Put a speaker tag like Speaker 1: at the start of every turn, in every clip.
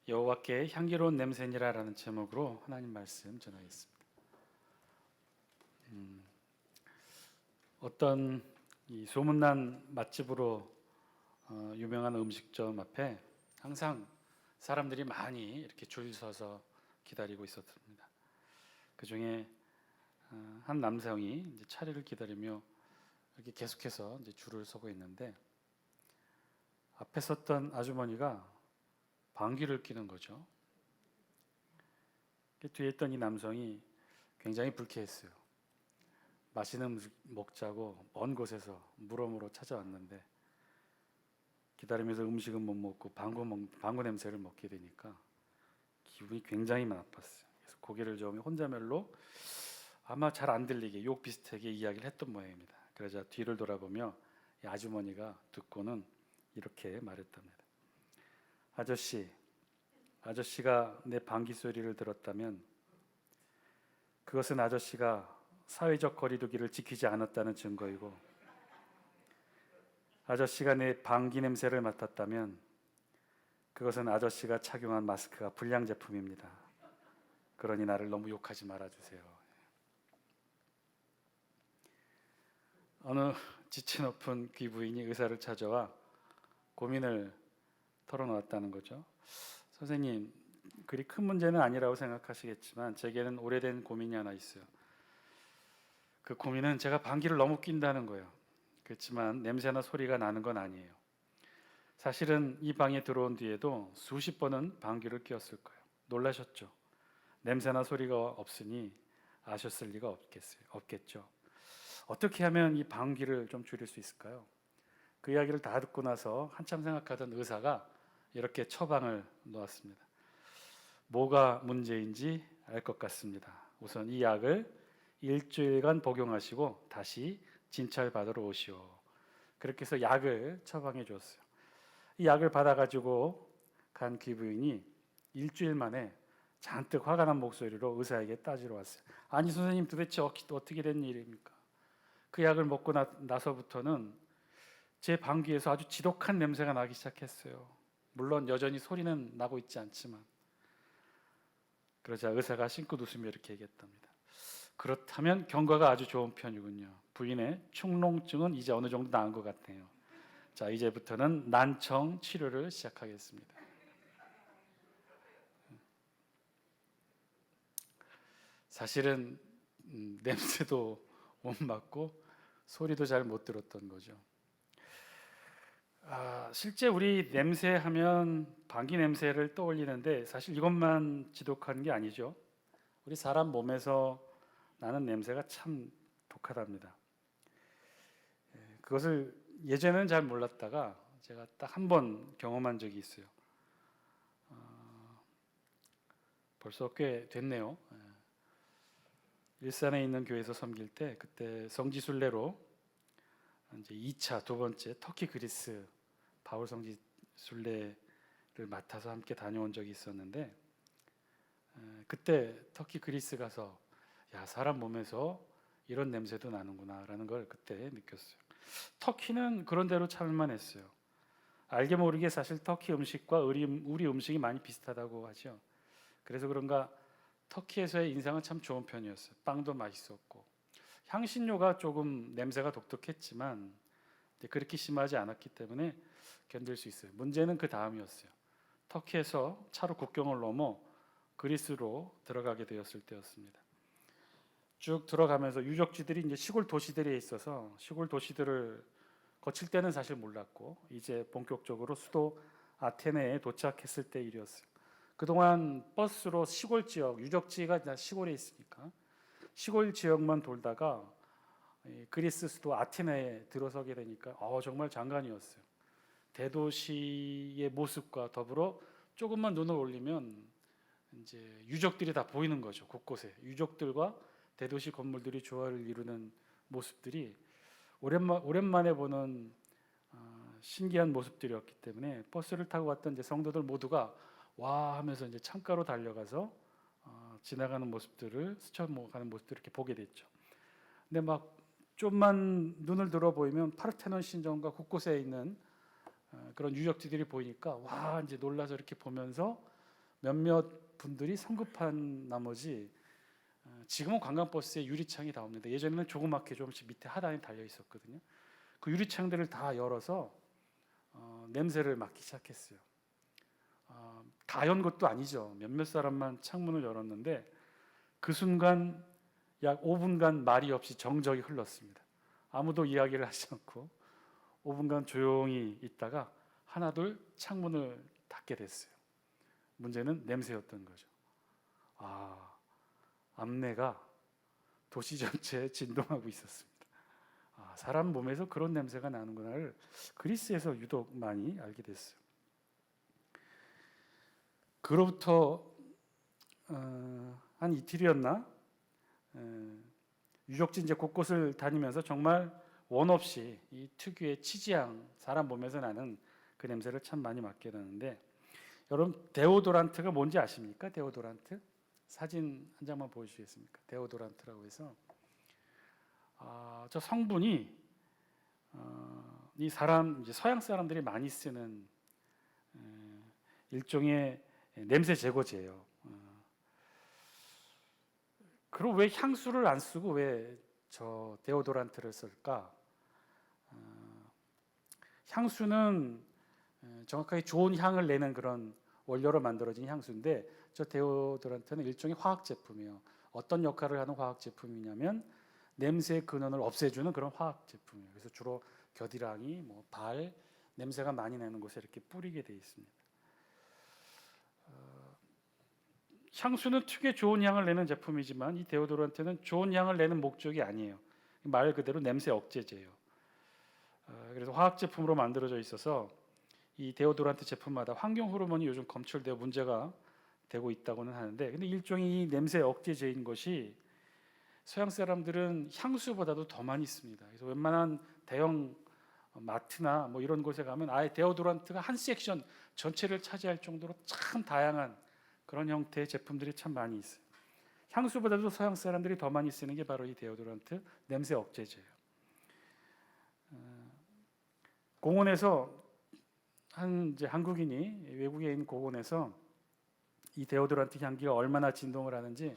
Speaker 1: 여호와께 향기로운 냄새니라라는 제목으로 하나님 말씀 전하겠습니다. 어떤 이 소문난 맛집으로 유명한 음식점 앞에 항상 사람들이 많이 이렇게 줄 서서 기다리고 있었습니다. 그 중에 한 남성이 이제 차례를 기다리며 이렇게 계속해서 이제 줄을 서고 있는데 앞에 섰던 아주머니가 방귀를 뀌는 거죠. 뒤에 있던 이 남성이 굉장히 불쾌했어요. 맛있는 음식 먹자고 먼 곳에서 물어물어 찾아왔는데 기다리면서 음식은 못 먹고 방구 냄새를 맡게 되니까 기분이 굉장히 나빴어요. 그래서 고개를 저으며 혼자말로 아마 잘 안 들리게 욕 비슷하게 이야기를 했던 모양입니다. 그러자 뒤를 돌아보며 이 아주머니가 듣고는 이렇게 말했답니다. 아저씨가 내 방귀 소리를 들었다면 그것은 아저씨가 사회적 거리두기를 지키지 않았다는 증거이고, 아저씨가 내 방귀 냄새를 맡았다면 그것은 아저씨가 착용한 마스크가 불량 제품입니다. 그러니 나를 너무 욕하지 말아주세요. 어느 지체 높은 귀부인이 의사를 찾아와 고민을 털어놓았다는 거죠. 선생님, 그리 큰 문제는 아니라고 생각하시겠지만 제게는 오래된 고민이 하나 있어요. 그 고민은 제가 방귀를 너무 낀다는 거예요. 그렇지만 냄새나 소리가 나는 건 아니에요. 사실은 이 방에 들어온 뒤에도 수십 번은 방귀를 뀌었을 거예요. 놀라셨죠? 냄새나 소리가 없으니 아셨을 리가 없겠죠. 어떻게 하면 이 방귀를 좀 줄일 수 있을까요? 그 이야기를 다 듣고 나서 한참 생각하던 의사가 이렇게 처방을 놓았습니다. 뭐가 문제인지 알 것 같습니다. 우선 이 약을 일주일간 복용하시고 다시 진찰받으러 오시오. 그렇게 해서 약을 처방해 줬어요. 이 약을 받아가지고 간 귀부인이 일주일 만에 잔뜩 화가 난 목소리로 의사에게 따지러 왔어요. 아니 선생님, 도대체 어떻게 된 일입니까? 그 약을 먹고 나서부터는 제 방귀에서 아주 지독한 냄새가 나기 시작했어요. 물론 여전히 소리는 나고 있지 않지만. 그러자 의사가 싱긋 웃으며 이렇게 얘기했답니다. 그렇다면 경과가 아주 좋은 편이군요. 부인의 축농증은 이제 어느 정도 나은 것 같네요. 자, 이제부터는 난청 치료를 시작하겠습니다. 사실은 냄새도 못 맡고 소리도 잘 못 들었던 거죠. 실제 우리 냄새 하면 방귀 냄새를 떠올리는데 사실 이것만 지독한 게 아니죠. 우리 사람 몸에서 나는 냄새가 참 독하답니다. 그것을 예전에는 잘 몰랐다가 제가 딱 한 번 경험한 적이 있어요. 벌써 꽤 됐네요. 일산에 있는 교회에서 섬길 때 그때 성지순례로 이제 2차 두 번째 터키 그리스 바울 성지 순례를 맡아서 함께 다녀온 적이 있었는데 그때 터키 그리스 가서 야, 사람 몸에서 이런 냄새도 나는구나라는 걸 그때 느꼈어요. 터키는 그런 대로 참을만 했어요. 알게 모르게 사실 터키 음식과 우리 음식이 많이 비슷하다고 하죠. 그래서 그런가 터키에서의 인상은 참 좋은 편이었어요. 빵도 맛있었고 향신료가 조금 냄새가 독특했지만 그렇게 심하지 않았기 때문에 견딜 수 있어요. 문제는 그 다음이었어요. 터키에서 차로 국경을 넘어 그리스로 들어가게 되었을 때였습니다. 쭉 들어가면서 유적지들이 이제 시골 도시들에 있어서 시골 도시들을 거칠 때는 사실 몰랐고 이제 본격적으로 수도 아테네에 도착했을 때 일이었어요. 그동안 버스로 시골 지역, 유적지가 다 시골에 있으니까 시골 지역만 돌다가 그리스 수도 아테네에 들어서게 되니까 정말 장관이었어요. 대도시의 모습과 더불어 조금만 눈을 올리면 이제 유적들이 다 보이는 거죠. 곳곳에 유적들과 대도시 건물들이 조화를 이루는 모습들이 오랜만에 보는 신기한 모습들이었기 때문에 버스를 타고 왔던 이제 성도들 모두가 와 하면서 이제 창가로 달려가서 지나가는 모습들을 스쳐가는 모습들을 이렇게 보게 됐죠. 근데 막 좀만 눈을 들어 보이면 파르테논 신전과 곳곳에 있는 그런 유적지들이 보이니까 와 이제 놀라서 이렇게 보면서 몇몇 분들이 성급한 나머지 지금은 관광버스에 유리창이 다 없는데 예전에는 조그맣게 조금씩 밑에 하단에 달려 있었거든요. 그 유리창들을 다 열어서 냄새를 맡기 시작했어요. 다 연 것도 아니죠. 몇몇 사람만 창문을 열었는데 그 순간 약 5분간 말이 없이 정적이 흘렀습니다. 아무도 이야기를 하지 않고 5분간 조용히 있다가 하나둘 창문을 닫게 됐어요. 문제는 냄새였던 거죠. 암내가 도시 전체에 진동하고 있었습니다. 사람 몸에서 그런 냄새가 나는구나를 그리스에서 유독 많이 알게 됐어요. 그로부터 한 이틀이었나 유적지 이제 곳곳을 다니면서 정말 원 없이 이 특유의 치지향, 사람 몸에서 나는 그 냄새를 참 많이 맡게 되는데, 여러분 데오도란트가 뭔지 아십니까? 데오도란트 사진 한 장만 보여주시겠습니까? 데오도란트라고 해서 저 성분이 이 사람 이제 서양 사람들이 많이 쓰는 일종의 냄새 제거제예요. 그럼 왜 향수를 안 쓰고 왜 저 데오도란트를 쓸까? 향수는 정확하게 좋은 향을 내는 그런 원료로 만들어진 향수인데, 저 데오도란트는 일종의 화학 제품이에요. 어떤 역할을 하는 화학 제품이냐면 냄새의 근원을 없애주는 그런 화학 제품이에요. 그래서 주로 겨드랑이, 발 냄새가 많이 나는 곳에 이렇게 뿌리게 돼 있습니다. 향수는 특유의 좋은 향을 내는 제품이지만 이 데오도란트는 좋은 향을 내는 목적이 아니에요. 말 그대로 냄새 억제제예요. 그래서 화학 제품으로 만들어져 있어서 이 데오도란트 제품마다 환경 호르몬이 요즘 검출되어 문제가 되고 있다고는 하는데, 근데 일종의 이 냄새 억제제인 것이 서양 사람들은 향수보다도 더 많이 씁니다. 그래서 웬만한 대형 마트나 이런 곳에 가면 아예 데오도란트가 한 섹션 전체를 차지할 정도로 참 다양한 그런 형태의 제품들이 참 많이 있어요. 향수보다도 서양 사람들이 더 많이 쓰는 게 바로 이 데오도란트 냄새 억제제예요. 공원에서 이제 한국인이 외국에 있는 공원에서 이 데오도란트 향기가 얼마나 진동을 하는지,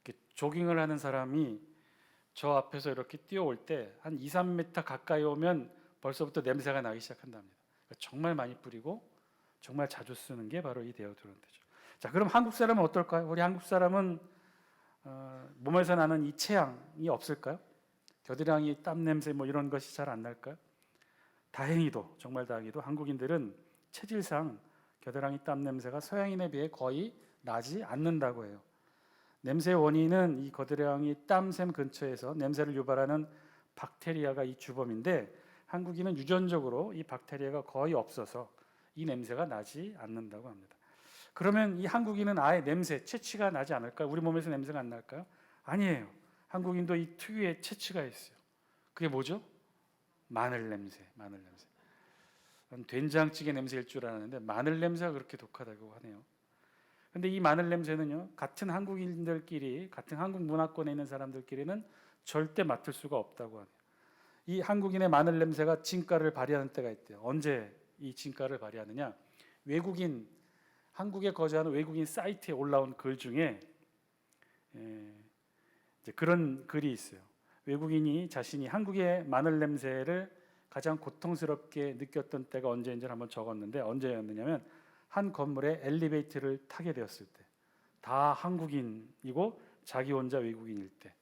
Speaker 1: 이렇게 조깅을 하는 사람이 저 앞에서 이렇게 뛰어올 때 한 2, 3m 가까이 오면 벌써부터 냄새가 나기 시작한답니다. 정말 많이 뿌리고 정말 자주 쓰는 게 바로 이 데오도란트죠. 자, 그럼 한국 사람은 어떨까요? 우리 한국 사람은 몸에서 나는 이 체향이 없을까요? 겨드랑이 땀 냄새 이런 것이 잘 안 날까요? 다행히도, 정말 다행히도 한국인들은 체질상 겨드랑이 땀 냄새가 서양인에 비해 거의 나지 않는다고 해요. 냄새의 원인은 이 겨드랑이 땀샘 근처에서 냄새를 유발하는 박테리아가 이 주범인데, 한국인은 유전적으로 이 박테리아가 거의 없어서 이 냄새가 나지 않는다고 합니다. 그러면 이 한국인은 아예 냄새, 채취가 나지 않을까요? 우리 몸에서 냄새가 안 날까요? 아니에요. 한국인도 이 특유의 채취가 있어요. 그게 뭐죠? 마늘 냄새, 마늘 냄새. 된장찌개 냄새일 줄 알았는데 마늘 냄새가 그렇게 독하다고 하네요. 근데 이 마늘 냄새는요, 같은 한국인들끼리, 같은 한국 문화권에 있는 사람들끼리는 절대 맡을 수가 없다고 하네요. 이 한국인의 마늘 냄새가 진가를 발휘하는 때가 있대요. 언제 이 진가를 발휘하느냐? 외국인, 한국에 거주하는 외국인 사이트에 올라온 글 중에 이제 그런 글이 있어요. 외국인이 자신이 한국의 마늘 냄새를 가장 고통스럽게 느꼈던 때가 언제인지를 한번 적었는데, 언제였느냐면 한 건물에 엘리베이터를 타게 되었을 때, 다 한국인이고 자기 혼자 외국인일 때,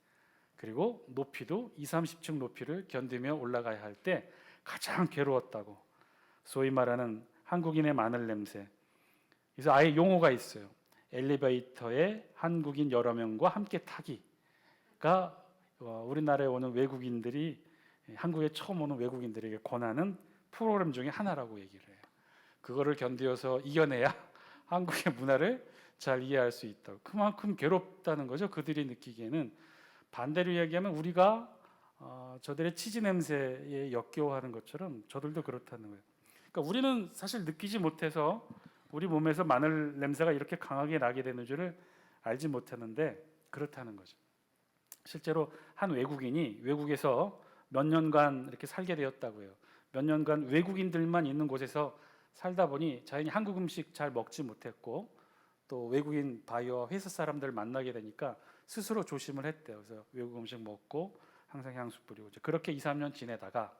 Speaker 1: 그리고 높이도 2, 30층 높이를 견디며 올라가야 할 때 가장 괴로웠다고. 소위 말하는 한국인의 마늘 냄새. 그래서 아예 용어가 있어요. 엘리베이터에 한국인 여러 명과 함께 타기가 우리나라에 오는 외국인들이, 한국에 처음 오는 외국인들에게 권하는 프로그램 중에 하나라고 얘기를 해요. 그거를 견디어서 이겨내야 한국의 문화를 잘 이해할 수 있다고. 그만큼 괴롭다는 거죠. 그들이 느끼기에는. 반대로 이야기하면 우리가 저들의 치즈 냄새에 역겨워하는 것처럼 저들도 그렇다는 거예요. 그러니까 우리는 사실 느끼지 못해서 우리 몸에서 마늘 냄새가 이렇게 강하게 나게 되는 줄을 알지 못하는데 그렇다는 거죠. 실제로 한 외국인이 외국에서 몇 년간 이렇게 살게 되었다고 해요. 몇 년간 외국인들만 있는 곳에서 살다 보니 자신이 한국 음식 잘 먹지 못했고 또 외국인 바이어와 회사 사람들을 만나게 되니까 스스로 조심을 했대요. 그래서 외국 음식 먹고 항상 향수 뿌리고 이제 그렇게 2, 3년 지내다가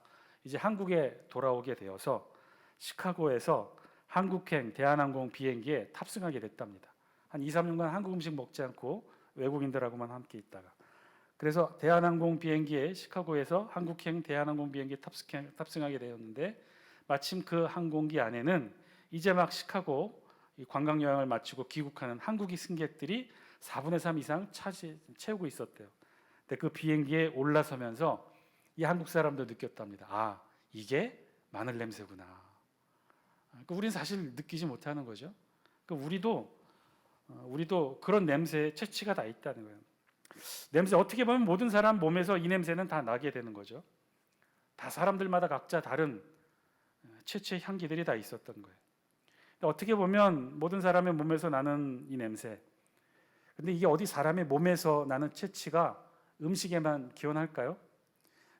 Speaker 1: 이제 한국에 돌아오게 되어서 시카고에서 한국행 대한항공 비행기에 탑승하게 됐답니다. 한 2, 3년간 한국 음식 먹지 않고 외국인들하고만 함께 있다가 그래서 대한항공 비행기에 시카고에서 한국행 대한항공 비행기에 탑승하게 되었는데 마침 그 항공기 안에는 이제 막 시카고 관광 여행을 마치고 귀국하는 한국인 승객들이 4분의 3 이상 채우고 있었대요. 근데 그 비행기에 올라서면서 이 한국 사람도 느꼈답니다. 아, 이게 마늘 냄새구나. 그러니까 우리는 사실 느끼지 못하는 거죠. 그러니까 우리도 그런 냄새에 채취가 다 있다는 거예요. 냄새 어떻게 보면 모든 사람 몸에서 이 냄새는 다 나게 되는 거죠. 다 사람들마다 각자 다른 채취의 향기들이 다 있었던 거예요. 어떻게 보면 모든 사람의 몸에서 나는 이 냄새, 근데 이게 어디 사람의 몸에서 나는 채취가 음식에만 기원할까요?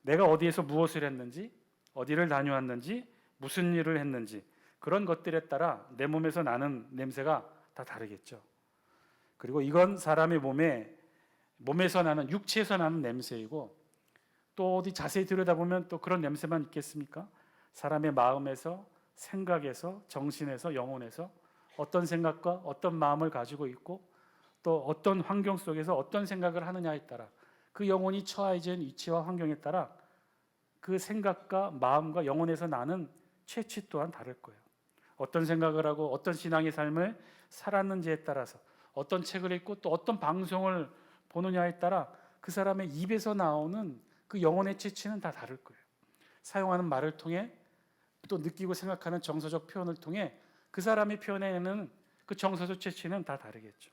Speaker 1: 내가 어디에서 무엇을 했는지, 어디를 다녀왔는지, 무슨 일을 했는지 그런 것들에 따라 내 몸에서 나는 냄새가 다 다르겠죠. 그리고 이건 사람의 몸에서 나는, 육체에서 나는 냄새이고, 또 어디 자세히 들여다보면 또 그런 냄새만 있겠습니까? 사람의 마음에서, 생각에서, 정신에서, 영혼에서 어떤 생각과 어떤 마음을 가지고 있고 또 어떤 환경 속에서 어떤 생각을 하느냐에 따라 그 영혼이 처해진 위치와 환경에 따라 그 생각과 마음과 영혼에서 나는 채취 또한 다를 거예요. 어떤 생각을 하고 어떤 신앙의 삶을 살았는지에 따라서 어떤 책을 읽고 또 어떤 방송을 보느냐에 따라 그 사람의 입에서 나오는 그 영혼의 채취는 다 다를 거예요. 사용하는 말을 통해 또 느끼고 생각하는 정서적 표현을 통해 그 사람이 표현해내는 그 정서적 채취는 다 다르겠죠.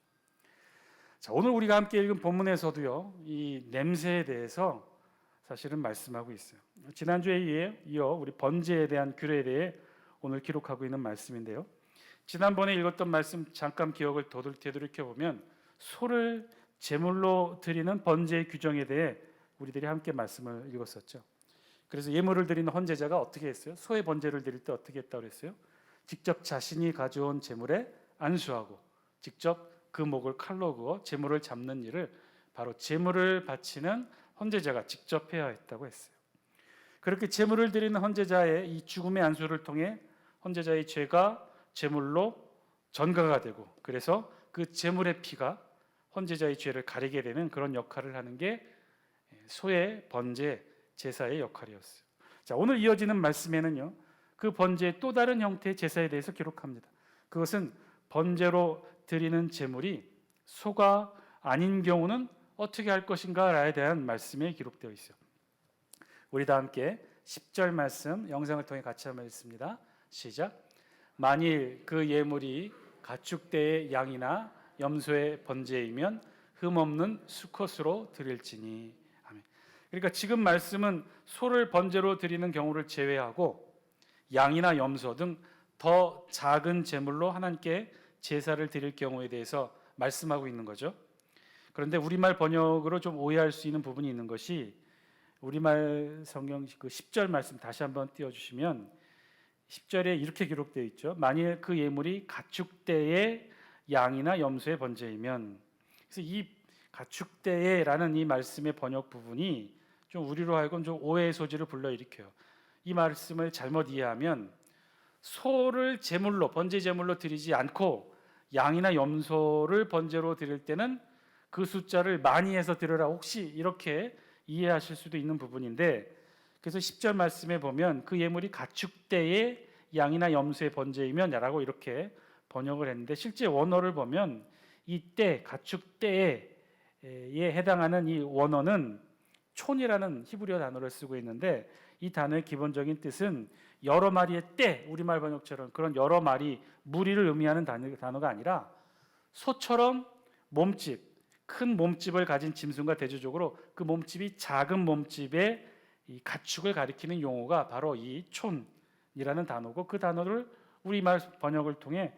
Speaker 1: 자, 오늘 우리가 함께 읽은 본문에서도요, 이 냄새에 대해서 사실은 말씀하고 있어요. 지난주에 이어 우리 번제에 대한 규례에 대해 오늘 기록하고 있는 말씀인데요. 지난번에 읽었던 말씀 잠깐 기억을 되돌이켜보면 소를 제물로 드리는 번제의 규정에 대해 우리들이 함께 말씀을 읽었었죠. 그래서 예물을 드리는 헌제자가 어떻게 했어요? 소의 번제를 드릴 때 어떻게 했다고 그랬어요? 직접 자신이 가져온 제물에 안수하고 직접 그 목을 칼로 그어 제물을 잡는 일을 바로 제물을 바치는 헌제자가 직접 해야 했다고 했어요. 그렇게 제물을 드리는 헌제자의 이 죽음의 안수를 통해 헌제자의 죄가 제물로 전가가 되고, 그래서 그 제물의 피가 헌제자의 죄를 가리게 되는 그런 역할을 하는 게 소의 번제 제사의 역할이었어요. 자, 오늘 이어지는 말씀에는요, 그 번제의 또 다른 형태의 제사에 대해서 기록합니다. 그것은 번제로 드리는 제물이 소가 아닌 경우는 어떻게 할 것인가에 대한 말씀이 기록되어 있어요. 우리 다 함께 10절 말씀 영상을 통해 같이 한번 읽습니다. 시작. 만일 그 예물이 가축대의 양이나 염소의 번제이면 흠없는 수컷으로 드릴지니. 아멘. 그러니까 지금 말씀은 소를 번제로 드리는 경우를 제외하고 양이나 염소 등 더 작은 제물로 하나님께 제사를 드릴 경우에 대해서 말씀하고 있는 거죠. 그런데 우리말 번역으로 좀 오해할 수 있는 부분이 있는 것이, 우리말 성경 그 10절 말씀 다시 한번 띄워주시면 10절에 이렇게 기록되어 있죠. 만일 그 예물이 가축대의 양이나 염소의 번제이면. 그래서 이 가축대의라는 이 말씀의 번역 부분이 좀 우리로 하여금 좀 오해의 소지를 불러일으켜요. 이 말씀을 잘못 이해하면 소를 제물로, 번제 제물로 드리지 않고 양이나 염소를 번제로 드릴 때는 그 숫자를 많이 해서 드려라, 혹시 이렇게 이해하실 수도 있는 부분인데, 그래서 10절 말씀에 보면 그 예물이 가축대의 양이나 염소의 번제이면 라고 이렇게 번역을 했는데, 실제 원어를 보면 이 때, 가축대에 해당하는 이 원어는 촌이라는 히브리어 단어를 쓰고 있는데, 이 단어의 기본적인 뜻은 여러 마리의 떼, 우리말 번역처럼 그런 여러 마리 무리를 의미하는 단어가 아니라 소처럼 몸집, 큰 몸집을 가진 짐승과 대조적으로 그 몸집이 작은 몸집의 이 가축을 가리키는 용어가 바로 이 촌이라는 단어고, 그 단어를 우리말 번역을 통해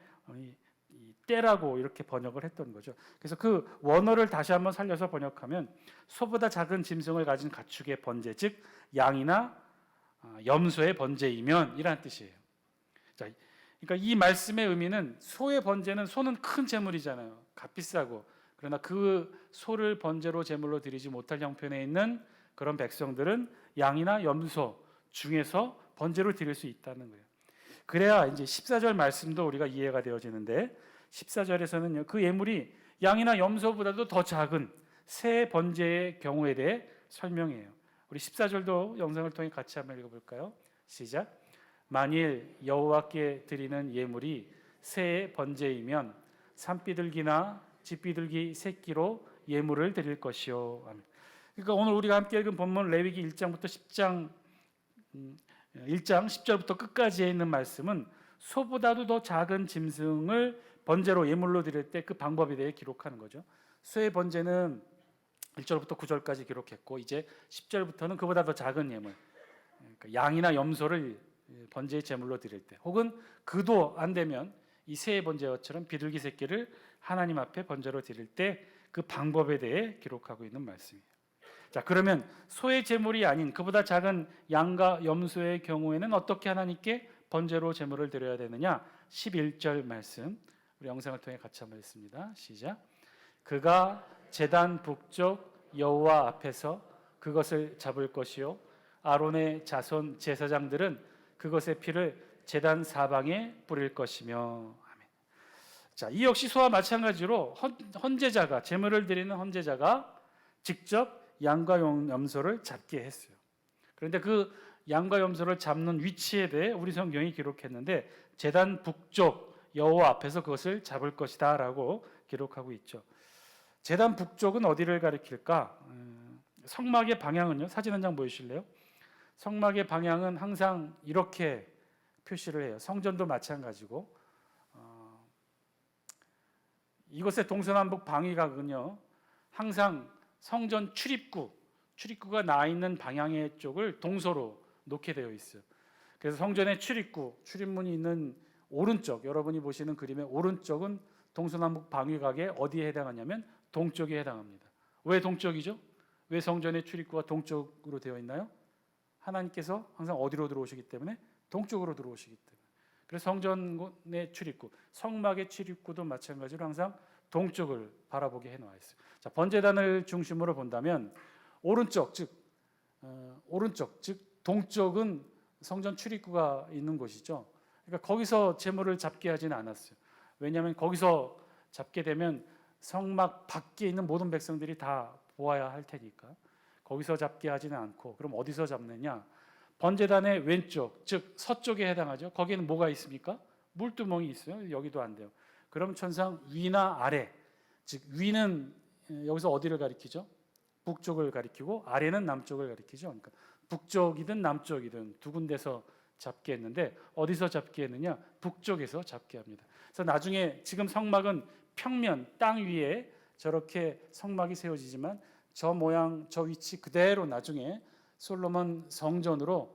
Speaker 1: 이 떼라고 이렇게 번역을 했던 거죠. 그래서 그 원어를 다시 한번 살려서 번역하면 소보다 작은 짐승을 가진 가축의 번제, 즉 양이나 염소의 번제이면 이라는 뜻이에요. 자, 그러니까 이 말씀의 의미는 소의 번제는 소는 큰 제물이잖아요. 값비싸고. 그러나 그 소를 번제로 제물로 드리지 못할 형편에 있는 그런 백성들은 양이나 염소 중에서 번제로 드릴 수 있다는 거예요. 그래야 이제 14절 말씀도 우리가 이해가 되어지는데 14절에서는요. 그 예물이 양이나 염소보다도 더 작은 새 번제의 경우에 대해 설명해요. 우리 14절도 영상을 통해 같이 한번 읽어볼까요? 시작. 만일 여호와께 드리는 예물이 새 번제이면 산비둘기나 집비둘기 새끼로 예물을 드릴 것이요. 아멘. 그러니까 오늘 우리가 함께 읽은 본문 레위기 1장부터 1장 10절부터 끝까지에 있는 말씀은 소보다도 더 작은 짐승을 번제로 예물로 드릴 때 그 방법에 대해 기록하는 거죠. 소의 번제는 1절부터 9절까지 기록했고 이제 10절부터는 그보다 더 작은 예물, 그러니까 양이나 염소를 번제의 제물로 드릴 때, 혹은 그도 안 되면 이 새의 번제처럼 비둘기 새끼를 하나님 앞에 번제로 드릴 때 그 방법에 대해 기록하고 있는 말씀이에요. 자, 그러면 소의 제물이 아닌 그보다 작은 양과 염소의 경우에는 어떻게 하나님께 번제로 제물을 드려야 되느냐? 11절 말씀 우리 영상을 통해 같이 한번 읽습니다. 시작. 그가 제단 북쪽 여호와 앞에서 그것을 잡을 것이요 아론의 자손 제사장들은 그것의 피를 제단 사방에 뿌릴 것이며. 아멘. 자, 이 역시 소와 마찬가지로 헌제자가 제물을 드리는 헌제자가 직접 양과 염소를 잡게 했어요. 그런데 그 양과 염소를 잡는 위치에 대해 우리 성경이 기록했는데 제단 북쪽 여호와 앞에서 그것을 잡을 것이다라고 기록하고 있죠. 제단 북쪽은 어디를 가리킬까? 성막의 방향은요. 사진 한 장 보여주실래요? 성막의 방향은 항상 이렇게 표시를 해요. 성전도 마찬가지고 이곳의 동서남북 방위각은요. 항상 성전 출입구가 나 있는 방향의 쪽을 동서로 놓게 되어 있어요. 그래서 성전의 출입문이 있는 오른쪽, 여러분이 보시는 그림의 오른쪽은 동서남북 방위각에 어디에 해당하냐면 동쪽에 해당합니다. 왜 동쪽이죠? 왜 성전의 출입구가 동쪽으로 되어 있나요? 하나님께서 항상 어디로 들어오시기 때문에 동쪽으로 들어오시기 때문에. 그래서 성전의 출입구, 성막의 출입구도 마찬가지로 항상 동쪽을 바라보게 해놓아 있어요. 자, 번제단을 중심으로 본다면 오른쪽, 즉 동쪽은 성전 출입구가 있는 곳이죠. 그러니까 거기서 제물을 잡게 하지는 않았어요. 왜냐하면 거기서 잡게 되면 성막 밖에 있는 모든 백성들이 다 보아야 할 테니까 거기서 잡게 하지는 않고, 그럼 어디서 잡느냐? 번제단의 왼쪽, 즉 서쪽에 해당하죠. 거기에는 뭐가 있습니까? 물두멍이 있어요. 여기도 안 돼요. 그럼 천상 위나 아래, 즉 위는 여기서 어디를 가리키죠? 북쪽을 가리키고 아래는 남쪽을 가리키죠. 그러니까 북쪽이든 남쪽이든 두 군데서 잡게 했는데 어디서 잡게 했느냐? 북쪽에서 잡게 합니다. 그래서 나중에 지금 성막은 평면 땅 위에 저렇게 성막이 세워지지만 저 모양 저 위치 그대로 나중에 솔로몬 성전으로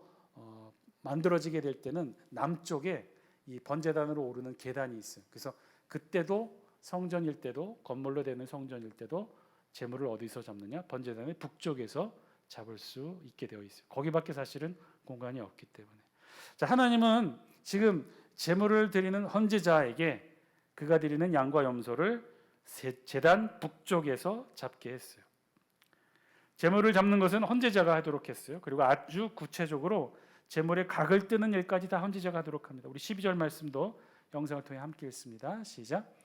Speaker 1: 만들어지게 될 때는 남쪽에 이 번제단으로 오르는 계단이 있어요. 그래서 그때도 성전일 때도 건물로 되는 성전일 때도 제물을 어디서 잡느냐? 번제단의 북쪽에서 잡을 수 있게 되어 있어요. 거기밖에 사실은 공간이 없기 때문에. 자, 하나님은 지금 제물을 드리는 헌제자에게 그가 드리는 양과 염소를 제단 북쪽에서 잡게 했어요. 제물을 잡는 것은 헌제자가 하도록 했어요. 그리고 아주 구체적으로 제물의 각을 뜨는 일까지 다 헌제자가 하도록 합니다. 우리 12절 말씀도 영상을 통해 함께 읽습니다. 시작.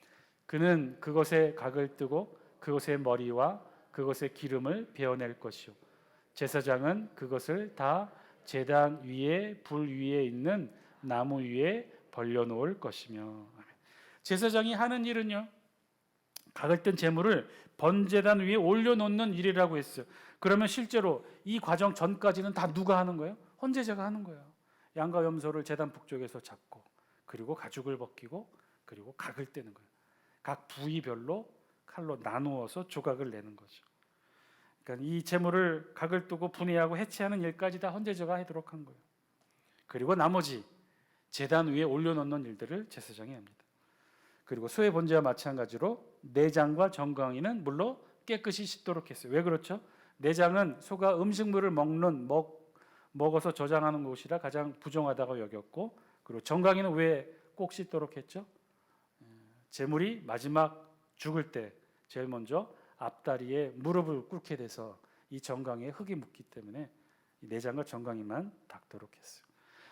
Speaker 1: 그는 그것의 각을 뜨고 그것의 머리와 그것의 기름을 베어낼 것이요 제사장은 그것을 다 제단 위에 불 위에 있는 나무 위에 벌려놓을 것이며. 제사장이 하는 일은요, 각을 뜬 제물을 번제단 위에 올려놓는 일이라고 했어요. 그러면 실제로 이 과정 전까지는 다 누가 하는 거예요? 헌제자가 하는 거예요. 양과 염소를 제단 북쪽에서 잡고 그리고 가죽을 벗기고 그리고 각을 떼는 거예요. 각 부위별로 칼로 나누어서 조각을 내는 거죠. 그러니까 이 제물을 각을 뜨고 분해하고 해체하는 일까지 다 헌제자가 하도록 한 거예요. 그리고 나머지 제단 위에 올려놓는 일들을 제사장이 합니다. 그리고 소의 번제와 마찬가지로 내장과 정강이는 물로 깨끗이 씻도록 했어요. 왜 그렇죠? 내장은 소가 음식물을 먹어서 저장하는 곳이라 가장 부정하다고 여겼고, 그리고 정강이는 왜 꼭 씻도록 했죠. 제물이 마지막 죽을 때 제일 먼저 앞다리에 무릎을 꿇게 돼서 이 정강이에 흙이 묻기 때문에 이 내장과 정강이만 닦도록 했어요.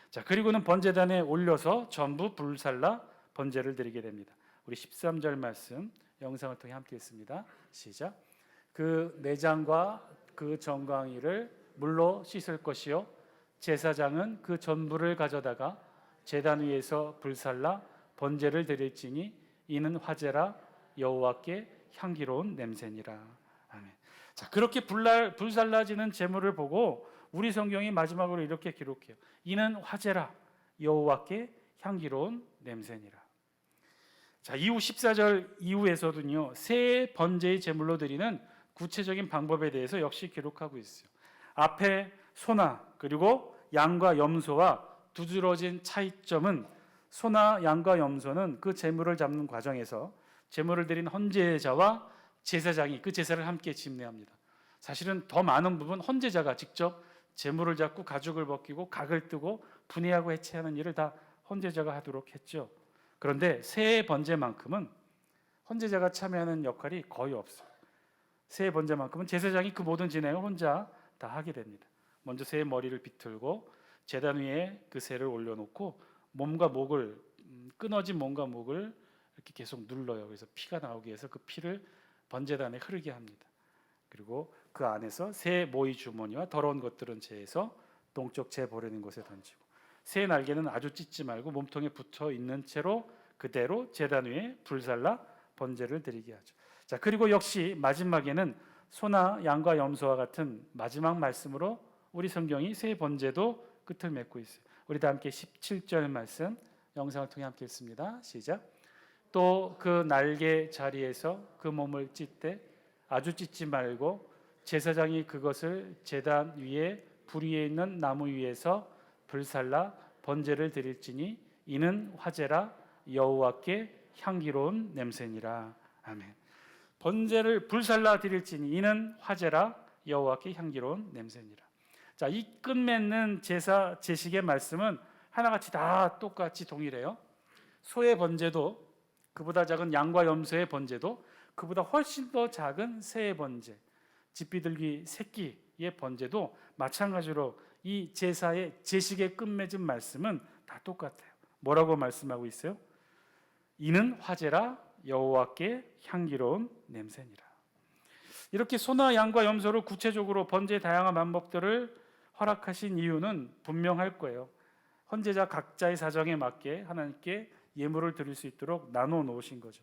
Speaker 1: 자, 그리고는 번제단에 올려서 전부 불살라 번제를 드리게 됩니다. 우리 13절 말씀 영상을 통해 함께 읽습니다. 시작. 그 내장과 그 정강이를 물로 씻을 것이요 제사장은 그 전부를 가져다가 제단 위에서 불살라 번제를 드릴지니 이는 화제라 여호와께 향기로운 냄새니라. 아멘. 자, 그렇게 불살라지는 제물을 보고 우리 성경이 마지막으로 이렇게 기록해요. 이는 화제라 여호와께 향기로운 냄새니라. 자, 이후 14절 이후에서도요, 새 번제의 제물로 드리는 구체적인 방법에 대해서 역시 기록하고 있어요. 앞에 소나 그리고 양과 염소와 두드러진 차이점은, 소나 양과 염소는 그 제물을 잡는 과정에서 제물을 드린 헌제자와 제사장이 그 제사를 함께 집례합니다. 사실은 더 많은 부분 헌제자가 직접 제물을 잡고 가죽을 벗기고 각을 뜨고 분해하고 해체하는 일을 다 헌제자가 하도록 했죠. 그런데 새 번제만큼은 헌제자가 참여하는 역할이 거의 없어요. 새 번제만큼은 제사장이 그 모든 진행을 혼자 다 하게 됩니다. 먼저 새의 머리를 비틀고 제단 위에 그 새를 올려놓고 몸과 목을, 끊어진 몸과 목을 이렇게 계속 눌러요. 그래서 피가 나오게 해서 그 피를 번제단에 흐르게 합니다. 그리고 그 안에서 새 모이 주머니와 더러운 것들은 재해서 동쪽 재 버리는 곳에 던지고, 새 날개는 아주 찢지 말고 몸통에 붙어 있는 채로 그대로 제단 위에 불살라 번제를 드리게 하죠. 자, 그리고 역시 마지막에는 소나 양과 염소와 같은 마지막 말씀으로 우리 성경이 새 번제도 끝을 맺고 있어요. 우리 다 함께 17절 말씀 영상을 통해 함께 읽습니다. 시작. 또 그 날개 자리에서 그 몸을 찢되 아주 찢지 말고 제사장이 그것을 제단 위에 불 위에 있는 나무 위에서 불살라 번제를 드릴지니 이는 화제라 여호와께 향기로운 냄새니라. 아멘. 번제를 불살라 드릴지니 이는 화제라 여호와께 향기로운 냄새니라. 자, 이 끝맺는 제사 제식의 말씀은 하나같이 다 똑같이 동일해요. 소의 번제도, 그보다 작은 양과 염소의 번제도, 그보다 훨씬 더 작은 새의 번제, 집비둘기 새끼의 번제도 마찬가지로 이 제사의 제식의 끝맺은 말씀은 다 똑같아요. 뭐라고 말씀하고 있어요? 이는 화제라 여호와께 향기로운 냄새니라. 이렇게 소나 양과 염소를 구체적으로 번제의 다양한 방법들을 허락하신 이유는 분명할 거예요. 헌제자 각자의 사정에 맞게 하나님께 예물을 드릴 수 있도록 나눠 놓으신 거죠.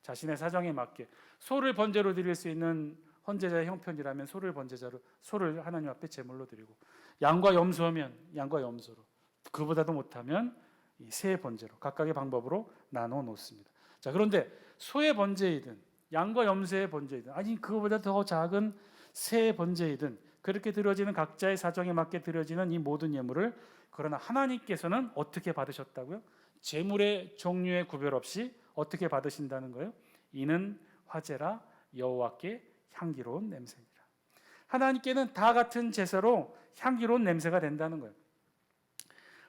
Speaker 1: 자신의 사정에 맞게 소를 번제로 드릴 수 있는 헌제자의 형편이라면 소를 번제자로, 소를 하나님 앞에 제물로 드리고, 양과 염소면 양과 염소로, 그보다도 못하면 이 새 번제로 각각의 방법으로 나눠 놓습니다. 자, 그런데 소의 번제이든 양과 염소의 번제이든, 아니 그거보다 더 작은 새 번제이든 그렇게 드려지는 각자의 사정에 맞게 드려지는 이 모든 예물을, 그러나 하나님께서는 어떻게 받으셨다고요? 제물의 종류의 구별 없이 어떻게 받으신다는 거예요? 이는 화제라 여호와께 향기로운 냄새니라. 하나님께는 다 같은 제사로 향기로운 냄새가 된다는 거예요.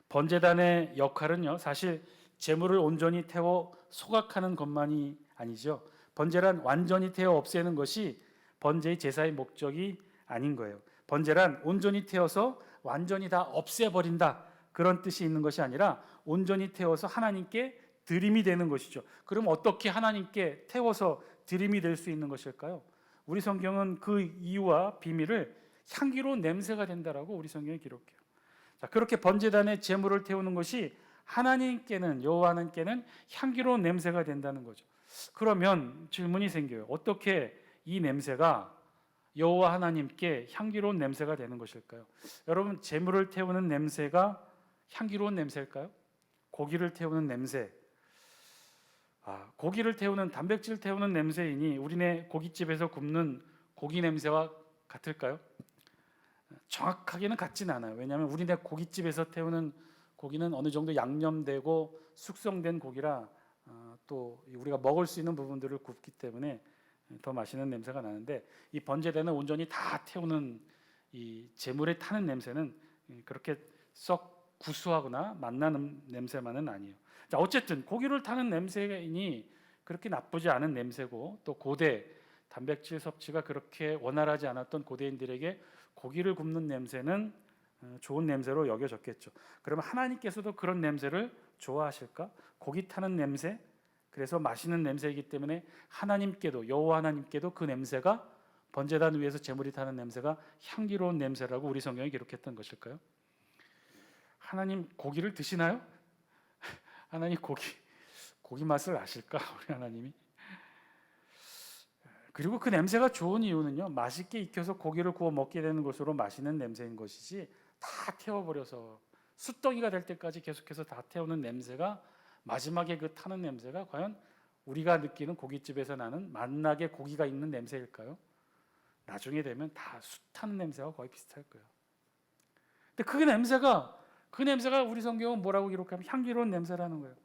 Speaker 1: 번제단의 역할은요, 사실 제물을 온전히 태워 소각하는 것만이 아니죠. 번제란 완전히 태워 없애는 것이 번제의 제사의 목적이 아닌 거예요. 번제란 온전히 태워서 완전히 다 없애버린다, 그런 뜻이 있는 것이 아니라 온전히 태워서 하나님께 드림이 되는 것이죠. 그럼 어떻게 하나님께 태워서 드림이 될 수 있는 것일까요? 우리 성경은 그 이유와 비밀을 향기로운 냄새가 된다라고 우리 성경에 기록해요. 자, 그렇게 번제단에 제물을 태우는 것이 하나님께는, 여호와 하나님께는 향기로운 냄새가 된다는 거죠. 그러면 질문이 생겨요. 어떻게 이 냄새가 여호와 하나님께 향기로운 냄새가 되는 것일까요? 여러분, 제물을 태우는 냄새가 향기로운 냄새일까요? 고기를 태우는 냄새, 고기를 태우는, 단백질 태우는 냄새이니 우리네 고깃집에서 굽는 고기 냄새와 같을까요? 정확하게는 같진 않아요. 왜냐하면 우리네 고깃집에서 태우는 고기는 어느 정도 양념되고 숙성된 고기라 또 우리가 먹을 수 있는 부분들을 굽기 때문에 더 맛있는 냄새가 나는데, 이 번제되는 온전히 다 태우는 이 제물에 타는 냄새는 그렇게 썩 구수하거나 맛나는 냄새만은 아니에요. 자, 자, 어쨌든 고기를 타는 냄새이니 그렇게 나쁘지 않은 냄새고, 또 고대 단백질 섭취가 그렇게 원활하지 않았던 고대인들에게 고기를 굽는 냄새는 좋은 냄새로 여겨졌겠죠. 그러면 하나님께서도 그런 냄새를 좋아하실까? 고기 타는 냄새, 그래서 맛있는 냄새이기 때문에 하나님께도, 여호와 하나님께도 그 냄새가, 번제단 위에서 제물이 타는 냄새가 향기로운 냄새라고 우리 성경이 기록했던 것일까요? 하나님 고기를 드시나요? 하나님 고기 맛을 아실까? 우리 하나님이. 그리고 그 냄새가 좋은 이유는요, 맛있게 익혀서 고기를 구워 먹게 되는 것으로 맛있는 냄새인 것이지, 다 태워버려서 숯덩이가 될 때까지 계속해서 다 태우는 냄새가, 마지막에 그 타는 냄새가 과연 우리가 느끼는 고깃집에서 나는 맛나게 고기가 있는 냄새일까요? 나중에 되면 다 숯 타는 냄새와 거의 비슷할 거예요. 근데 그 냄새가 우리 성경은 뭐라고 기록하면 향기로운 냄새라는 거예요.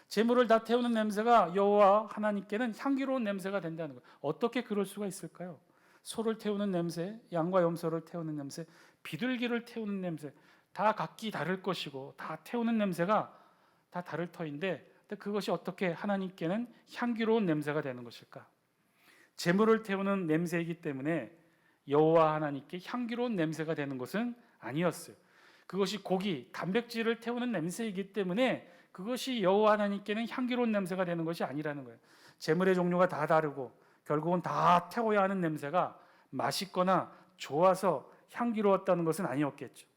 Speaker 1: 제물을 다 태우는 냄새가 여호와 하나님께는 향기로운 냄새가 된다는 거예요. 어떻게 그럴 수가 있을까요? 소를 태우는 냄새, 양과 염소를 태우는 냄새, 비둘기를 태우는 냄새, 다 각기 다를 것이고 다 태우는 냄새가 다 다를 터인데, 그것이 어떻게 하나님께는 향기로운 냄새가 되는 것일까? 제물을 태우는 냄새이기 때문에 여호와 하나님께 향기로운 냄새가 되는 것은 아니었어요. 그것이 고기, 단백질을 태우는 냄새이기 때문에 그것이 여호와 하나님께는 향기로운 냄새가 되는 것이 아니라는 거예요. 제물의 종류가 다 다르고 결국은 다 태워야 하는 냄새가 맛있거나 좋아서 향기로웠다는 것은 아니었겠죠.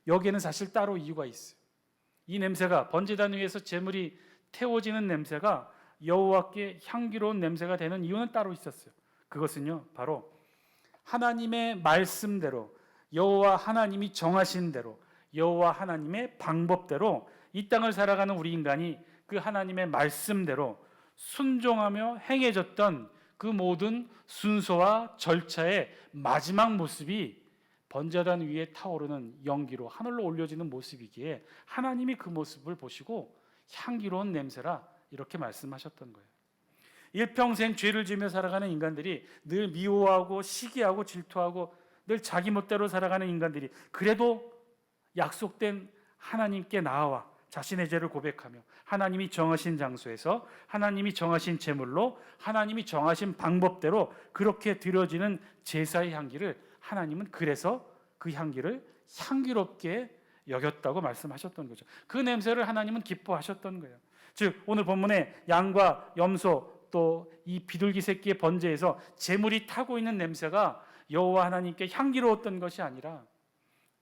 Speaker 1: 여기에는 사실 따로 이유가 있어요. 이 냄새가, 번제단 위에서 제물이 태워지는 냄새가 여호와께 향기로운 냄새가 되는 이유는 따로 있었어요. 그것은요, 바로 하나님의 말씀대로, 여호와 하나님이 정하신 대로, 여호와 하나님의 방법대로 이 땅을 살아가는 우리 인간이 그 하나님의 말씀대로 순종하며 행해졌던 그 모든 순서와 절차의 마지막 모습이 번제단 위에 타오르는 연기로 하늘로 올려지는 모습이기에 하나님이 그 모습을 보시고 향기로운 냄새라 이렇게 말씀하셨던 거예요. 일평생 죄를 지으며 살아가는 인간들이 늘 미워하고 시기하고 질투하고 늘 자기 멋대로 살아가는 인간들이 그래도 약속된 하나님께 나아와 자신의 죄를 고백하며 하나님이 정하신 장소에서 하나님이 정하신 제물로 하나님이 정하신 방법대로 그렇게 드려지는 제사의 향기를 하나님은 그래서 그 향기를 향기롭게 여겼다고 말씀하셨던 거죠. 그 냄새를 하나님은 기뻐하셨던 거예요. 즉 오늘 본문에 양과 염소 또 이 비둘기 새끼의 번제에서 제물이 타고 있는 냄새가 여호와 하나님께 향기로웠던 것이 아니라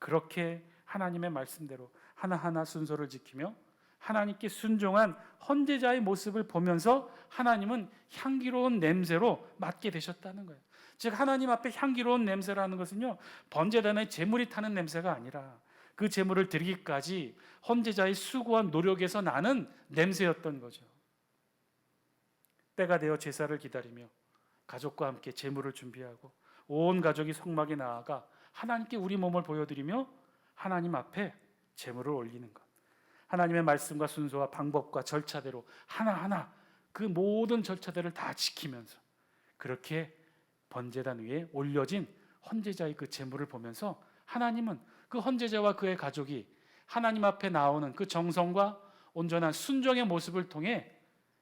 Speaker 1: 그렇게 하나님의 말씀대로 하나하나 순서를 지키며 하나님께 순종한 헌제자의 모습을 보면서 하나님은 향기로운 냄새로 맡게 되셨다는 거예요. 즉 하나님 앞에 향기로운 냄새라는 것은요, 번제단의 제물이 타는 냄새가 아니라 그 제물을 드리기까지 헌제자의 수고와 노력에서 나는 냄새였던 거죠. 때가 되어 제사를 기다리며 가족과 함께 제물을 준비하고 온 가족이 성막에 나아가 하나님께 우리 몸을 보여드리며 하나님 앞에 제물을 올리는 것, 하나님의 말씀과 순서와 방법과 절차대로 하나하나 그 모든 절차들을 다 지키면서 그렇게 번제단 위에 올려진 헌제자의 그 제물을 보면서 하나님은 그 헌제자와 그의 가족이 하나님 앞에 나오는 그 정성과 온전한 순종의 모습을 통해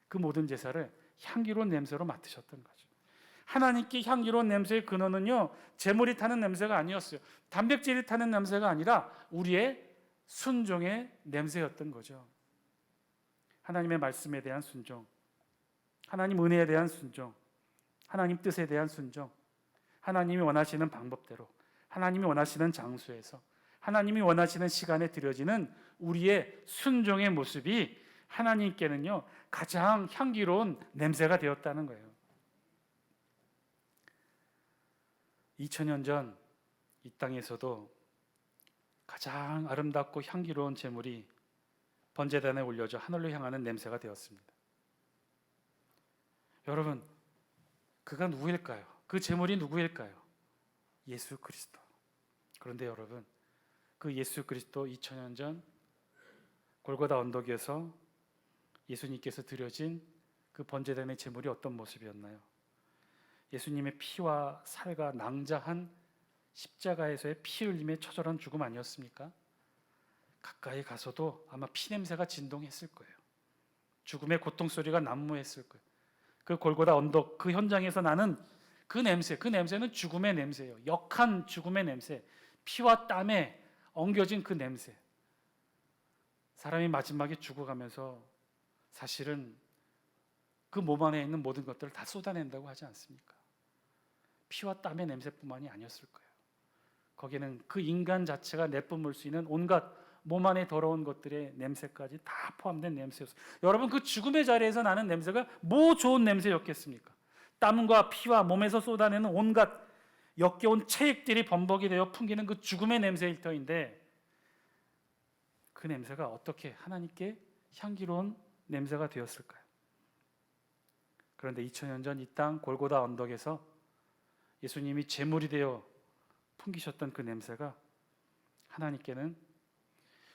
Speaker 1: 그 모든 제사를 향기로운 냄새로 맡으셨던 거죠. 하나님께 향기로운 냄새의 근원은요, 제물이 타는 냄새가 아니었어요. 단백질이 타는 냄새가 아니라 우리의 순종의 냄새였던 거죠. 하나님의 말씀에 대한 순종, 하나님 은혜에 대한 순종, 하나님 뜻에 대한 순종, 하나님이 원하시는 방법대로, 하나님이 원하시는 장소에서, 하나님이 원하시는 시간에 드려지는 우리의 순종의 모습이 하나님께는요 가장 향기로운 냄새가 되었다는 거예요. 2000년 전 이 땅에서도 가장 아름답고 향기로운 제물이 번제단에 올려져 하늘로 향하는 냄새가 되었습니다. 여러분, 그가 누구일까요? 그 제물이 누구일까요? 예수 그리스도. 그런데 여러분, 그 예수 그리스도 2000년 전 골고다 언덕에서 예수님께서 드려진 그 번제단의 제물이 어떤 모습이었나요? 예수님의 피와 살과 낭자한 십자가에서의 피 흘림의 처절한 죽음 아니었습니까? 가까이 가서도 아마 피 냄새가 진동했을 거예요. 죽음의 고통 소리가 난무했을 거예요. 그 골고다 언덕 그 현장에서 나는 그 냄새는 죽음의 냄새예요. 역한 죽음의 냄새, 피와 땀에 엉겨진 그 냄새. 사람이 마지막에 죽어가면서 사실은 그 몸 안에 있는 모든 것들을 다 쏟아낸다고 하지 않습니까? 피와 땀의 냄새뿐만이 아니었을 거예요. 거기는 그 인간 자체가 내뿜을 수 있는 온갖 몸 안에 더러운 것들의 냄새까지 다 포함된 냄새였어요. 여러분, 그 죽음의 자리에서 나는 냄새가 뭐 좋은 냄새였겠습니까? 땀과 피와 몸에서 쏟아내는 온갖 역겨운 체액들이 범벅이 되어 풍기는 그 죽음의 냄새일 터인데, 그 냄새가 어떻게 하나님께 향기로운 냄새가 되었을까요? 그런데 2000년 전 이 땅 골고다 언덕에서 예수님이 제물이 되어 풍기셨던 그 냄새가 하나님께는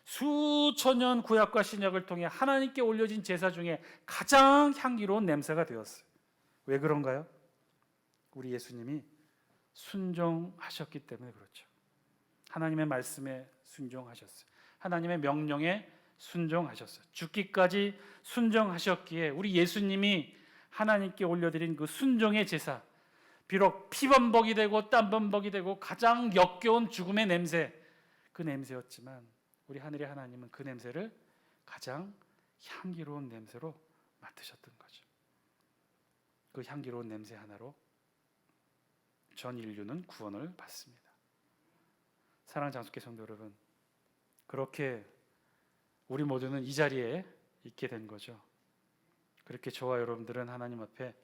Speaker 1: 수천 년 구약과 신약을 통해 하나님께 올려진 제사 중에 가장 향기로운 냄새가 되었어요. 왜 그런가요? 우리 예수님이 순종하셨기 때문에 그렇죠. 하나님의 말씀에 순종하셨어요. 하나님의 명령에 순종하셨어요. 죽기까지 순종하셨기에 우리 예수님이 하나님께 올려드린 그 순종의 제사, 비록 피범벅이 되고 땀범벅이 되고 가장 역겨운 죽음의 냄새, 그 냄새였지만 우리 하늘의 하나님은 그 냄새를 가장 향기로운 냄새로 맡으셨던 거죠. 그 향기로운 냄새 하나로 전 인류는 구원을 받습니다. 사랑하는 장수교 성도 여러분, 그렇게 우리 모두는 이 자리에 있게 된 거죠. 그렇게 저와 여러분들은 하나님 앞에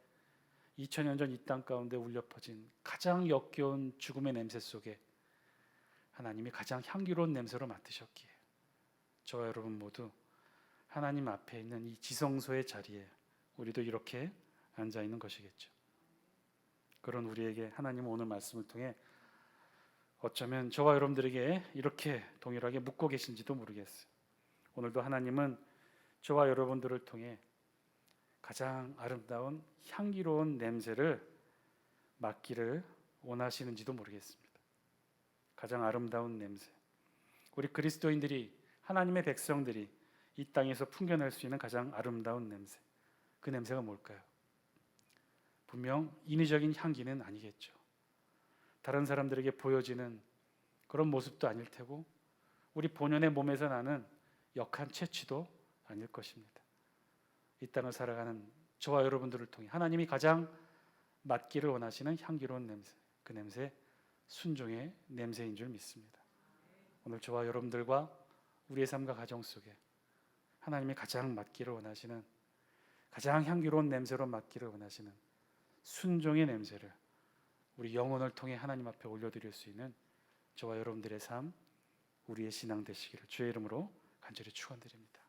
Speaker 1: 2000년 전 이 땅 가운데 울려 퍼진 가장 역겨운 죽음의 냄새 속에 하나님이 가장 향기로운 냄새로 맡으셨기에 저와 여러분 모두 하나님 앞에 있는 이 지성소의 자리에 우리도 이렇게 앉아 있는 것이겠죠. 그런 우리에게 하나님은 오늘 말씀을 통해 어쩌면 저와 여러분들에게 이렇게 동일하게 묻고 계신지도 모르겠어요. 오늘도 하나님은 저와 여러분들을 통해 가장 아름다운 향기로운 냄새를 맡기를 원하시는지도 모르겠습니다. 가장 아름다운 냄새, 우리 그리스도인들이, 하나님의 백성들이 이 땅에서 풍겨낼 수 있는 가장 아름다운 냄새, 그 냄새가 뭘까요? 분명 인위적인 향기는 아니겠죠. 다른 사람들에게 보여지는 그런 모습도 아닐 테고 우리 본연의 몸에서 나는 역한 채취도 아닐 것입니다. 이 땅을 살아가는 저와 여러분들을 통해 하나님이 가장 맡기를 원하시는 향기로운 냄새, 그 냄새 순종의 냄새인 줄 믿습니다. 오늘 저와 여러분들과 우리의 삶과 가정 속에 하나님이 가장 맡기를 원하시는, 가장 향기로운 냄새로 맡기를 원하시는 순종의 냄새를 우리 영혼을 통해 하나님 앞에 올려드릴 수 있는 저와 여러분들의 삶, 우리의 신앙 되시기를 주의 이름으로 간절히 축원드립니다.